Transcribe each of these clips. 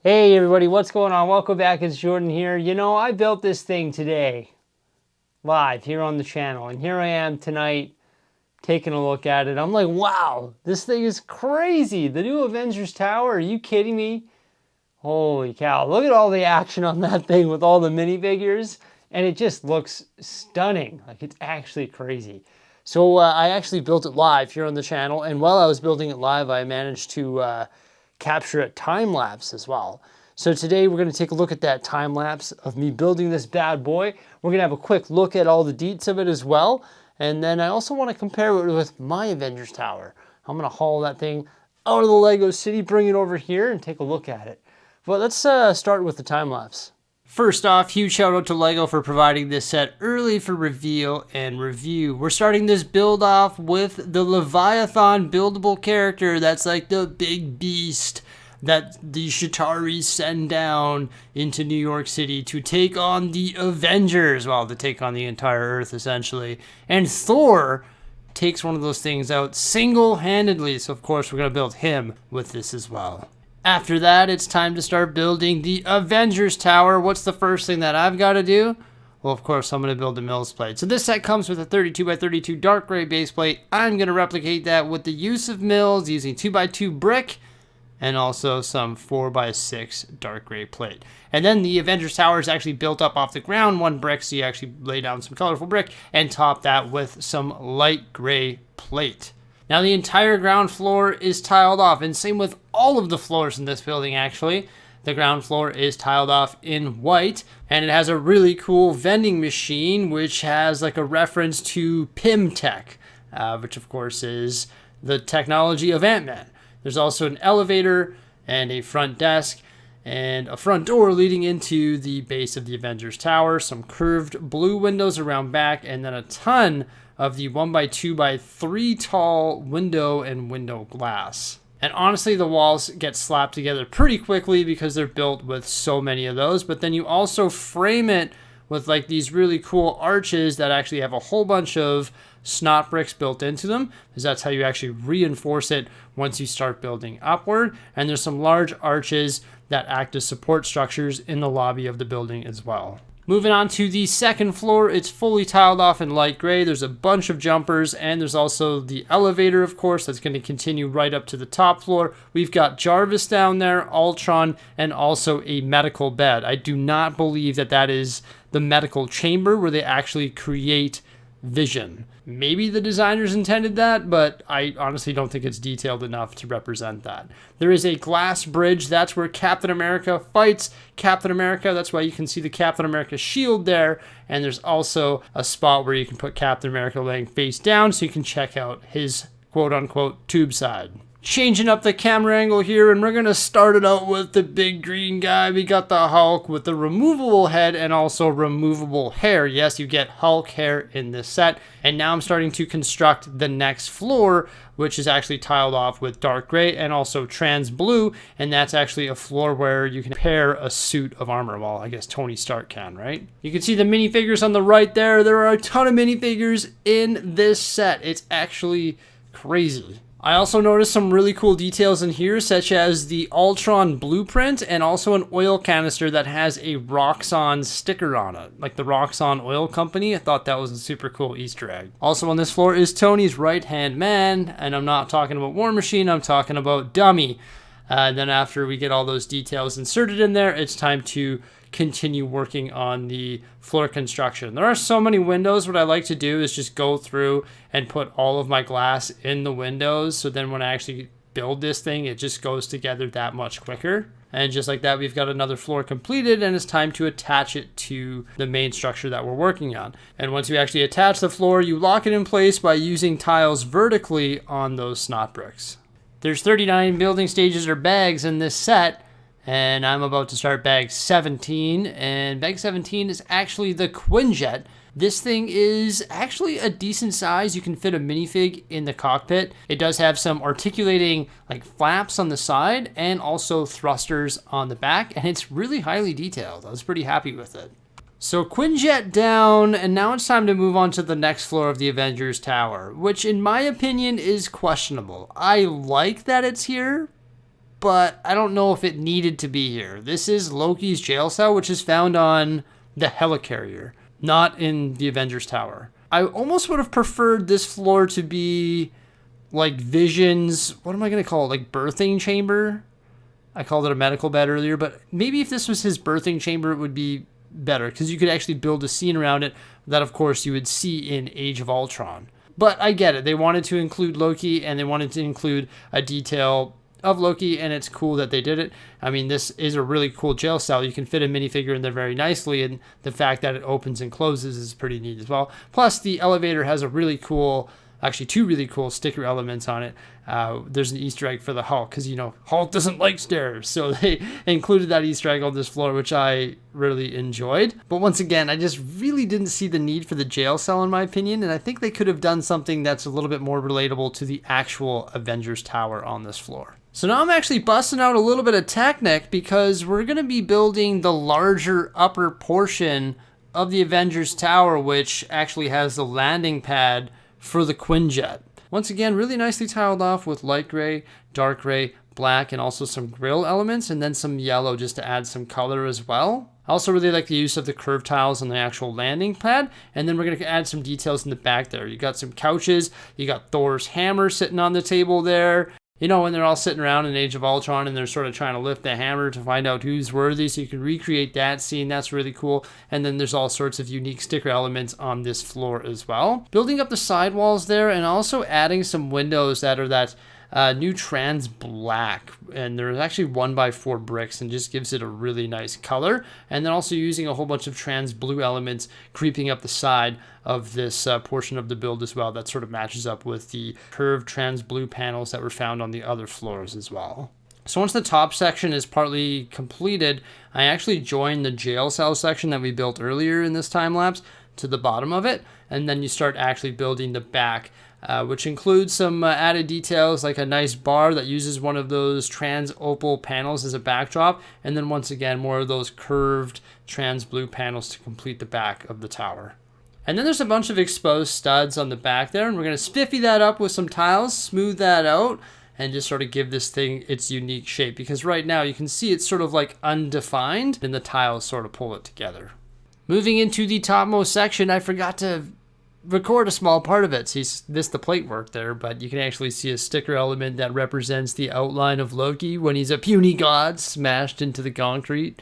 Hey everybody, what's going on? Welcome back, it's Jordan here. You know, I built this thing today, live here on the channel, and here I am tonight taking a look at it. I'm like, wow, this thing is crazy. The new Avengers Tower, are you kidding me? Holy cow, look at all the action on that thing with all the minifigures, and it just looks stunning. Like, it's actually crazy. So I actually built it live here on the channel, and while I was building it live, I managed to capture a time lapse as well. So today we're going to take a look at that time lapse of me building this bad boy. We're going to have a quick look at all the deets of it as well. And then I also want to compare it with my Avengers Tower. I'm going to haul that thing out of the Lego city, bring it over here and take a look at it. But let's start with the time lapse. First off, huge shout out to LEGO for providing this set early for reveal and review. We're starting this build off with the Leviathan buildable character. That's like the big beast that the Chitauri send down into New York City to take on the Avengers. Well, to take on the entire Earth, essentially. And Thor takes one of those things out single-handedly. So, of course, we're going to build him with this as well. After that, it's time to start building the Avengers Tower. What's the first thing that I've got to do? Well, of course, I'm going to build a mills plate. So this set comes with a 32x32 dark gray base plate. I'm going to replicate that with the use of mills using 2x2 brick and also some 4x6 dark gray plate. And then the Avengers Tower is actually built up off the ground, one brick, so you actually lay down some colorful brick and top that with some light gray plate. Now the entire ground floor is tiled off, and same with all of the floors in this building actually. The ground floor is tiled off in white, and it has a really cool vending machine which has like a reference to PIM Tech, which of course is the technology of Ant-Man. There's also an elevator and a front desk and a front door leading into the base of the Avengers Tower, some curved blue windows around back, and then a ton of the 1x2x3 tall window and window glass. And honestly, the walls get slapped together pretty quickly because they're built with so many of those, but then you also frame it with like these really cool arches that actually have a whole bunch of snot bricks built into them, because that's how you actually reinforce it once you start building upward. And there's some large arches that act as support structures in the lobby of the building as well. Moving on to the second floor, it's fully tiled off in light gray. There's a bunch of jumpers, and there's also the elevator, of course, that's going to continue right up to the top floor. We've got Jarvis down there, Ultron, and also a medical bed. I do not believe that that is the medical chamber where they actually create Vision. Maybe the designers intended that, but I honestly don't think it's detailed enough to represent that. There is a glass bridge. That's where Captain America fights Captain America. That's why you can see the Captain America shield there. And there's also a spot where you can put Captain America laying face down so you can check out his quote-unquote tube side. Changing up the camera angle here, and we're going to start it out with the big green guy. We got the Hulk with the removable head and also removable hair. Yes, you get Hulk hair in this set. And now I'm starting to construct the next floor, which is actually tiled off with dark gray and also trans blue. And that's actually a floor where you can pair a suit of armor. Well, I guess Tony Stark can, right? You can see the minifigures on the right there. There are a ton of minifigures in this set. It's actually crazy. I also noticed some really cool details in here, such as the Ultron blueprint and also an oil canister that has a Roxxon sticker on it, like the Roxxon oil company. I thought that was a super cool Easter egg. Also on this floor is Tony's right-hand man, and I'm not talking about War Machine, I'm talking about Dummy. Then after we get all those details inserted in there, it's time to continue working on the floor construction. There are so many windows. What I like to do is just go through and put all of my glass in the windows, so then when I actually build this thing, it just goes together that much quicker. And just like that, we've got another floor completed, and it's time to attach it to the main structure that we're working on. And once you actually attach the floor, you lock it in place by using tiles vertically on those snot bricks. There's 39 building stages or bags in this set, and I'm about to start bag 17, and bag 17 is actually the Quinjet. This thing is actually a decent size. You can fit a minifig in the cockpit. It does have some articulating like flaps on the side and also thrusters on the back, and it's really highly detailed. I was pretty happy with it. So Quinjet down, and now it's time to move on to the next floor of the Avengers Tower, which in my opinion is questionable. I like that it's here, but I don't know if it needed to be here. This is Loki's jail cell, which is found on the helicarrier, not in the Avengers Tower. I almost would have preferred this floor to be like Vision's, what am I going to call it? Like birthing chamber? I called it a medical bed earlier, but maybe if this was his birthing chamber, it would be better because you could actually build a scene around it that, of course, you would see in Age of Ultron. But I get it. They wanted to include Loki, and they wanted to include a detail of Loki, and it's cool that they did it. I mean, this is a really cool jail cell. You can fit a minifigure in there very nicely, and the fact that it opens and closes is pretty neat as well. Plus, the elevator has a really cool, actually two really cool sticker elements on it. There's an Easter egg for the Hulk, because, you know, Hulk doesn't like stairs. So they included that Easter egg on this floor, which I really enjoyed. But once again, I just really didn't see the need for the jail cell, in my opinion. And I think they could have done something that's a little bit more relatable to the actual Avengers Tower on this floor. So now I'm actually busting out a little bit of Technic because we're going to be building the larger upper portion of the Avengers Tower, which actually has the landing pad for the Quinjet. Once again, really nicely tiled off with light gray, dark gray, black, and also some grill elements, and then some yellow just to add some color as well. I also really like the use of the curved tiles on the actual landing pad, and then we're going to add some details in the back there. You got some couches, you got Thor's hammer sitting on the table there. You know, when they're all sitting around in Age of Ultron and they're sort of trying to lift the hammer to find out who's worthy, so you can recreate that scene. That's really cool. And then there's all sorts of unique sticker elements on this floor as well. Building up the sidewalls there and also adding some windows that are that new trans black, and there's actually 1x4 bricks, and just gives it a really nice color. And then also using a whole bunch of trans blue elements creeping up the side of this portion of the build as well. That sort of matches up with the curved trans blue panels that were found on the other floors as well. So once the top section is partly completed, I actually joined the jail cell section that we built earlier in this time lapse to the bottom of it, and then you start actually building the back, which includes some added details like a nice bar that uses one of those trans opal panels as a backdrop, and then once again more of those curved trans blue panels to complete the back of the tower. And then there's a bunch of exposed studs on the back there, and we're going to spiffy that up with some tiles, smooth that out, and just sort of give this thing its unique shape, because right now you can see it's sort of like undefined, and the tiles sort of pull it together. Moving into the topmost section, I forgot to record a small part of it, so you missed the plate work there, but you can actually see a sticker element that represents the outline of Loki when he's a puny god smashed into the concrete.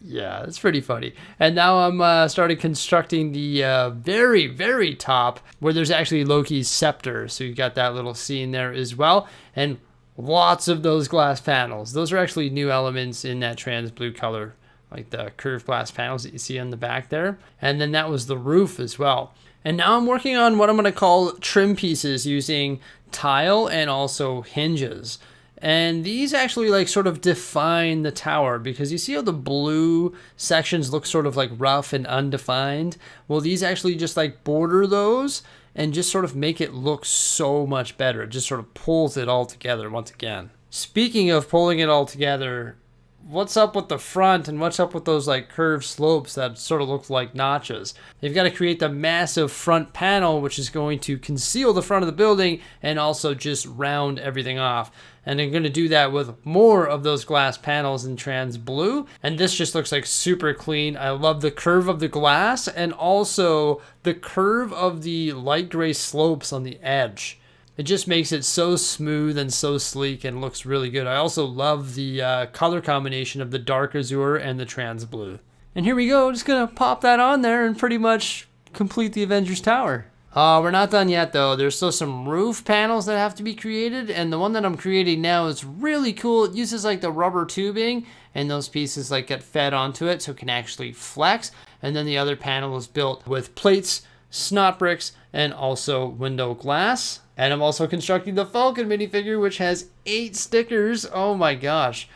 Yeah, it's pretty funny. And now I'm started constructing the very, very top where there's actually Loki's scepter. So you got that little scene there as well. And lots of those glass panels. Those are actually new elements in that trans blue color, like the curved glass panels that you see on the back there. And then that was the roof as well. And now I'm working on what I'm going to call trim pieces using tile and also hinges. And these actually like sort of define the tower, because you see how the blue sections look sort of like rough and undefined? Well, these actually just like border those and just sort of make it look so much better. It just sort of pulls it all together once again. Speaking of pulling it all together, what's up with the front and what's up with those like curved slopes that sort of look like notches? They've got to create the massive front panel, which is going to conceal the front of the building and also just round everything off. And they're going to do that with more of those glass panels in trans blue. And this just looks like super clean. I love the curve of the glass and also the curve of the light gray slopes on the edge. It just makes it so smooth and so sleek and looks really good. I also love the color combination of the dark azure and the trans blue. And here we go, just gonna pop that on there and pretty much complete the Avengers Tower. We're not done yet though. There's still some roof panels that have to be created, and the one that I'm creating now is really cool. It uses like the rubber tubing, and those pieces like get fed onto it so it can actually flex. And then the other panel is built with plates, snot bricks, and also window glass. And I'm also constructing the Falcon minifigure, which has 8 stickers. Oh my gosh.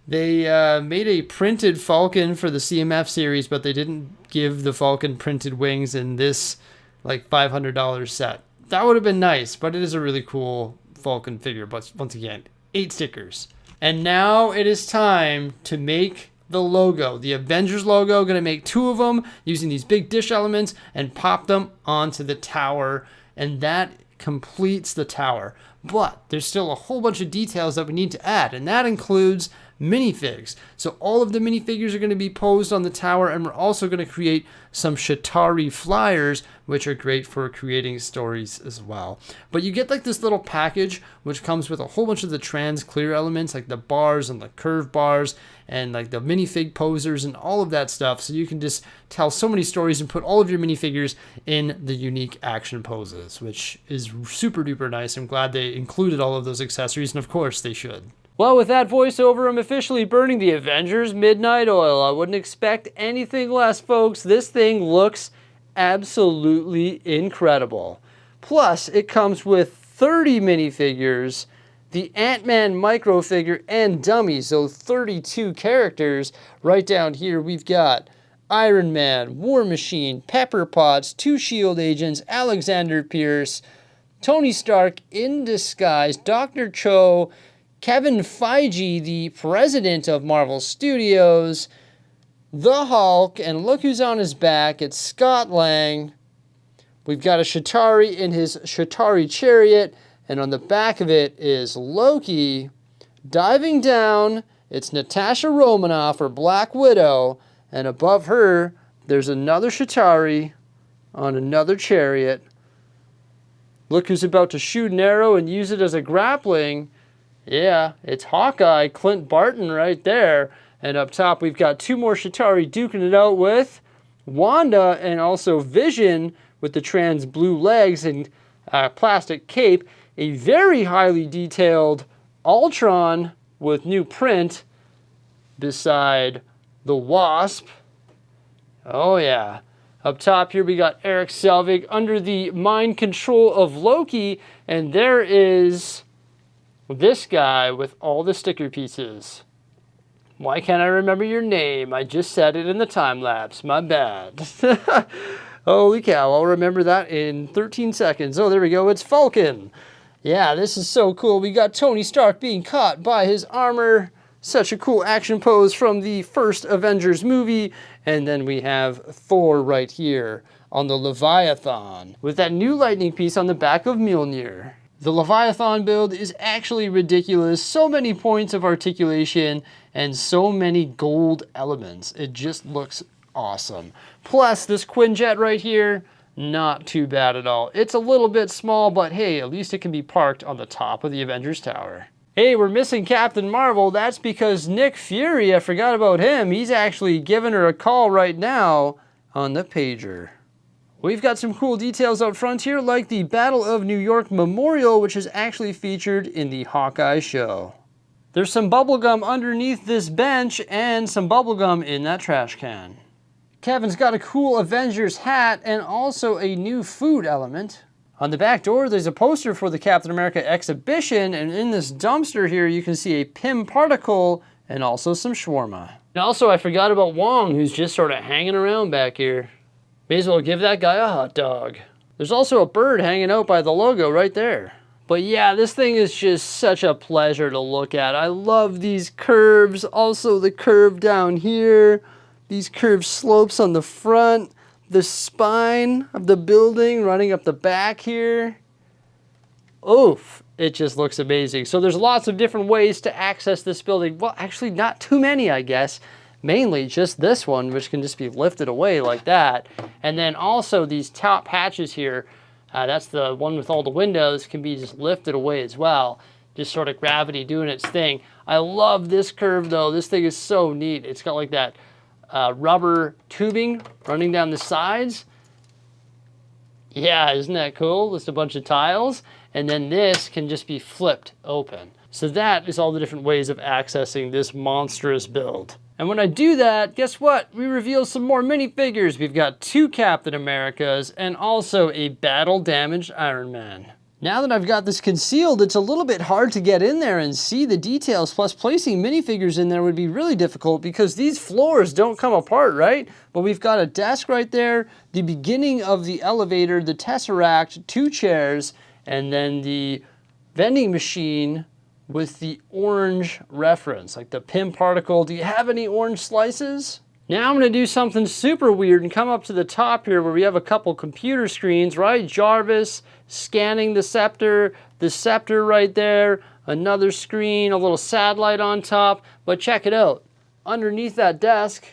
They made a printed Falcon for the CMF series, but they didn't give the Falcon printed wings in this like $500 set. That would have been nice, but it is a really cool Falcon figure. But once again, 8 stickers. And now it is time to make the logo, the Avengers logo. Gonna make 2 of them using these big dish elements and pop them onto the tower. And that completes the tower. But there's still a whole bunch of details that we need to add, and that includes minifigs. So all of the minifigures are going to be posed on the tower, and we're also going to create some Shatari flyers, which are great for creating stories as well. But you get like this little package which comes with a whole bunch of the trans clear elements, like the bars and the curve bars and like the minifig posers and all of that stuff. So you can just tell so many stories and put all of your minifigures in the unique action poses, which is super duper nice. I'm glad they included all of those accessories, and of course they should. Well, with that voiceover, I'm officially burning the Avengers Midnight Oil. I wouldn't expect anything less, folks. This thing looks absolutely incredible. Plus, it comes with 30 minifigures, the Ant-Man micro figure and dummy, so 32 characters. Right down here, we've got Iron Man, War Machine, Pepper Potts, 2 S.H.I.E.L.D. agents, Alexander Pierce, Tony Stark in disguise, Dr. Cho, Kevin Feige, the president of Marvel Studios, the Hulk, and look who's on his back. It's Scott Lang. We've got a Shatari in his Shatari chariot, and on the back of it is Loki. Diving down, it's Natasha Romanoff, or Black Widow, and above her, there's another Shatari on another chariot. Look who's about to shoot an arrow and use it as a grappling. Yeah, it's Hawkeye, Clint Barton right there. And up top, we've got 2 more Shatari duking it out with Wanda and also Vision with the trans blue legs and plastic cape. A very highly detailed Ultron with new print beside the Wasp. Oh yeah. Up top here, we got Eric Selvig under the mind control of Loki. And there is this guy with all the sticker pieces. Why can't I remember your name? I just said it in the time lapse. My bad. Holy cow, I'll remember that in 13 seconds. Oh, there we go. It's Falcon. Yeah, this is so cool. We got Tony Stark being caught by his armor. Such a cool action pose from the first Avengers movie. And then we have Thor right here on the Leviathan with that new lightning piece on the back of Mjolnir. The Leviathan build is actually ridiculous. So many points of articulation and so many gold elements. It just looks awesome. Plus this Quinjet right here, not too bad at all. It's a little bit small, but hey, at least it can be parked on the top of the Avengers Tower. Hey, we're missing Captain Marvel. That's because Nick Fury, I forgot about him. He's actually giving her a call right now on the pager. We've got some cool details out front here, like the Battle of New York Memorial, which is actually featured in the Hawkeye show. There's some bubblegum underneath this bench and some bubblegum in that trash can. Kevin's got a cool Avengers hat and also a new food element. On the back door, there's a poster for the Captain America exhibition, and in this dumpster here, you can see a Pym particle and also some shawarma. And also, I forgot about Wong, who's just sort of hanging around back here. May as well give that guy a hot dog. There's also a bird hanging out by the logo right there. But yeah, this thing is just such a pleasure to look at. I love these curves. Also the curve down here. These curved slopes on the front. The spine of the building running up the back here. Oof, it just looks amazing. So there's lots of different ways to access this building. Well, actually not too many, I guess. Mainly just this one, which can just be lifted away like that. And then also these top hatches here, that's the one with all the windows, can be just lifted away as well. Just sort of gravity doing its thing. I love this curve though. This thing is so neat. It's got like that rubber tubing running down the sides. Yeah, isn't that cool? Just a bunch of tiles. And then this can just be flipped open. So that is all the different ways of accessing this monstrous build. And when I do that, guess what? We reveal some more minifigures. We've got 2 Captain Americas and also a battle-damaged Iron Man. Now that I've got this concealed, it's a little bit hard to get in there and see the details, plus placing minifigures in there would be really difficult because these floors don't come apart, right? But we've got a desk right there, the beginning of the elevator, the Tesseract, 2 chairs, and then the vending machine with the orange reference, like the Pym particle. Do you have any orange slices? Now I'm going to do something super weird and come up to the top here where we have a couple computer screens, right? Jarvis scanning the scepter right there, another screen, a little satellite on top. But check it out. Underneath that desk,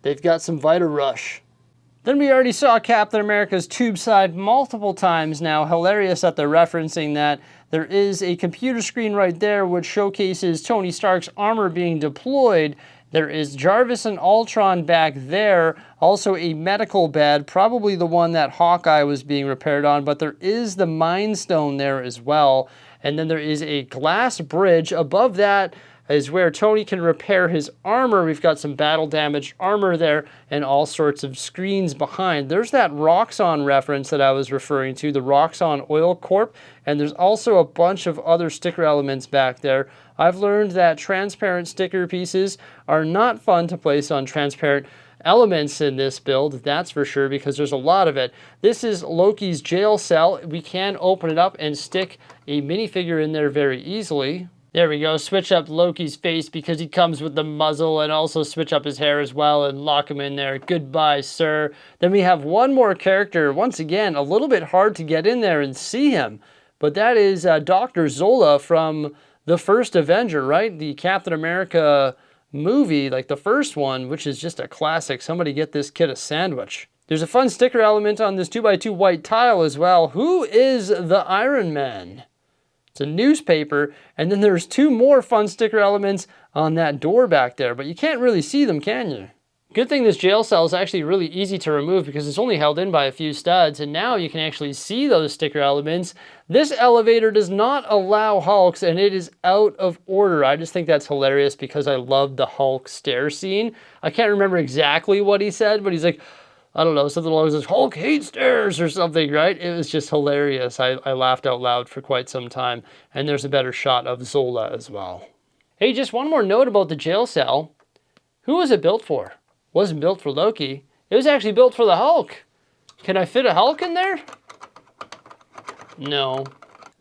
they've got some Vita Rush. Then we already saw Captain America's tube side multiple times now. Hilarious that they're referencing that. There is a computer screen right there which showcases Tony Stark's armor being deployed. There is Jarvis and Ultron back there. Also a medical bed, probably the one that Hawkeye was being repaired on, but there is the Mind Stone there as well. And then there is a glass bridge. Above that is where Tony can repair his armor. We've got some battle damaged armor there and all sorts of screens behind. There's that Roxxon reference that I was referring to, the Roxxon Oil Corp. And there's also a bunch of other sticker elements back there. I've learned that transparent sticker pieces are not fun to place on transparent elements in this build, that's for sure, because there's a lot of it. This is Loki's jail cell. We can open it up and stick a minifigure in there very easily. There we go, switch up Loki's face because he comes with the muzzle, and also switch up his hair as well and lock him in there. Goodbye, sir. Then we have one more character, once again, a little bit hard to get in there and see him, but that is Dr. Zola from the first Avenger, right? The Captain America movie, like the first one, which is just a classic. Somebody get this kid a sandwich. There's a fun sticker element on this 2x2 white tile as well. Who is the Iron Man? It's a newspaper, and then there's two more fun sticker elements on that door back there, but you can't really see them, can you? Good thing this jail cell is actually really easy to remove because it's only held in by a few studs, and now you can actually see those sticker elements. This elevator does not allow Hulks, and it is out of order. I just think that's hilarious because I love the Hulk stair scene. I can't remember exactly what he said, but he's like, I don't know, something along those, Hulk hates stairs or something, right? It was just hilarious. I laughed out loud for quite some time, and there's a better shot of Zola as well. Hey, just one more note about the jail cell. Who was it built for? Wasn't built for Loki. It was actually built for the Hulk. Can I fit a Hulk in there? No.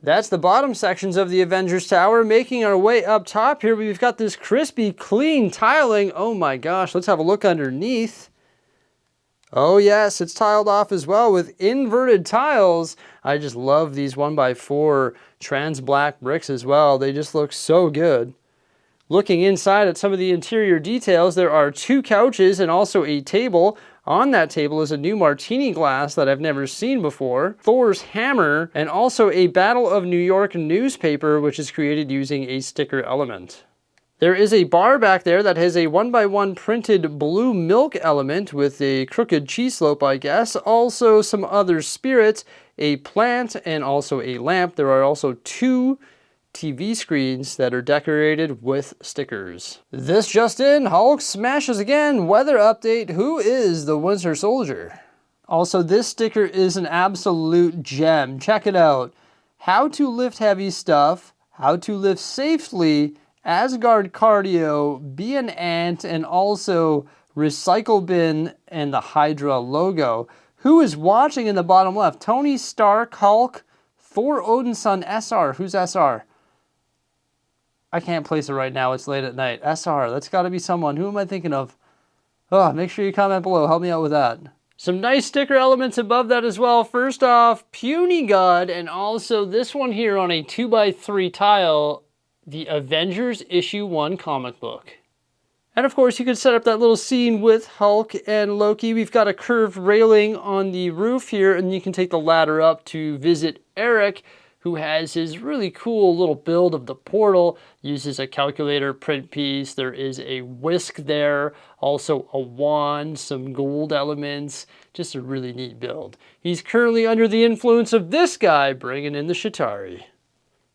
That's the bottom sections of the Avengers Tower. Making our way up top here, we've got this crispy, clean tiling. Oh my gosh, let's have a look underneath. Oh yes, it's tiled off as well with inverted tiles. I just love these 1x4 trans black bricks as well. They just look so good. Looking inside at some of the interior details, there are two couches and also a table. On that table is a new martini glass that I've never seen before, Thor's hammer, and also a Battle of New York newspaper, which is created using a sticker element. There is a bar back there that has a 1x1 printed blue milk element with a crooked cheese slope, I guess. Also some other spirits, a plant, and also a lamp. There are also two TV screens that are decorated with stickers. This just in, Hulk smashes again. Weather update, who is the Winter Soldier? Also, this sticker is an absolute gem. Check it out. How to lift heavy stuff, how to lift safely, Asgard cardio, be an ant, and also recycle bin and the Hydra logo. Who is watching in the bottom left? Tony Stark, Hulk, Thor Odin's son, SR. Who's SR? I can't place it right now. It's late at night. SR. That's got to be someone. Who am I thinking of? Oh, make sure you comment below. Help me out with that. Some nice sticker elements above that as well. First off, Puny God, and also this one here on a 2x3 tile, the Avengers Issue 1 comic book. And of course, you could set up that little scene with Hulk and Loki. We've got a curved railing on the roof here, and you can take the ladder up to visit Eric, who has his really cool little build of the portal, uses a calculator print piece. There is a whisk there, also a wand, some gold elements, just a really neat build. He's currently under the influence of this guy, bringing in the Chitauri.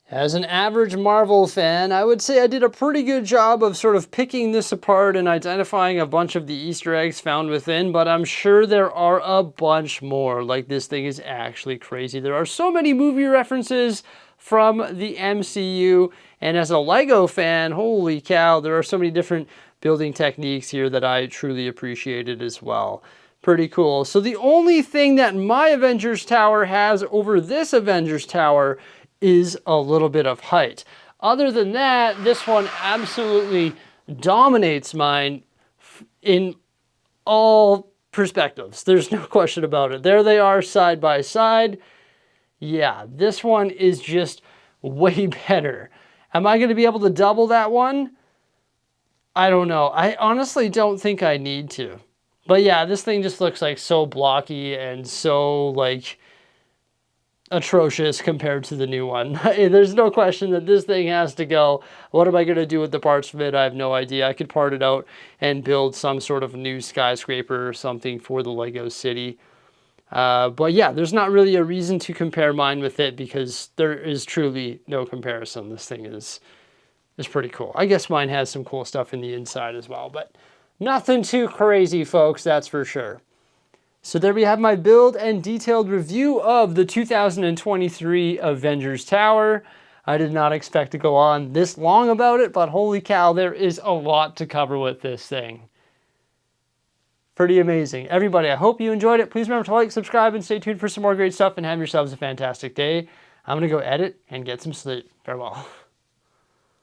As an average Marvel fan, I would say I did a pretty good job of sort of picking this apart and identifying a bunch of the Easter eggs found within, but I'm sure there are a bunch more. Like, this thing is actually crazy. There are so many movie references from the MCU, and as a LEGO fan, holy cow, there are so many different building techniques here that I truly appreciated as well. Pretty cool. So the only thing that my Avengers Tower has over this Avengers Tower is a little bit of height. Other than that, this one absolutely dominates mine in all perspectives. There's no question about it. There they are side by side. Yeah, this one is just way better. Am I going to be able to double that one? I don't know. I honestly don't think I need to. But yeah, this thing just looks like so blocky and so like atrocious compared to the new one. There's no question that this thing has to go. What am I going to do with the parts from it? I have no idea. I could part it out and build some sort of new skyscraper or something for the Lego city. But yeah, there's not really a reason to compare mine with it because there is truly no comparison. This thing is pretty cool. I guess mine has some cool stuff in the inside as well, but nothing too crazy, folks, that's for sure. So there we have my build and detailed review of the 2023 Avengers Tower. I did not expect to go on this long about it, but holy cow, there is a lot to cover with this thing. Pretty amazing. Everybody, I hope you enjoyed it. Please remember to like, subscribe, and stay tuned for some more great stuff, and have yourselves a fantastic day. I'm going to go edit and get some sleep. Farewell.